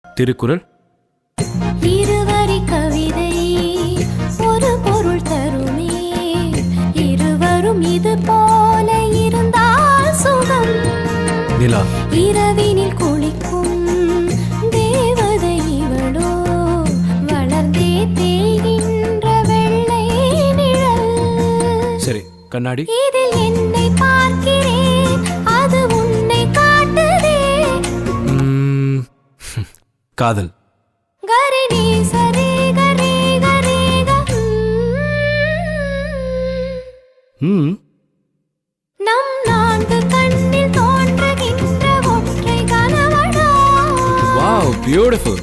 திருக்குறள். இருவரி கவிதை ஒரு பொருள் தருமே, இருவரும் இது போல இருந்தால் சுகம். நிலா. இரவினில் குளிக்கும் தேவதை இவளோ, வளர்ந்தே தேய்கின்ற வெள்ளை நிழல். சரி, கண்ணாடி. இதில் என்னை பார்க்கிறேன், அது உன்னை காட்டுதே. காதல். கரிணி சரி கரி கரி நம் நான்கு கண்ணில் தோன்றுகின்ற ஒற்றை கனவடா. Wow, beautiful.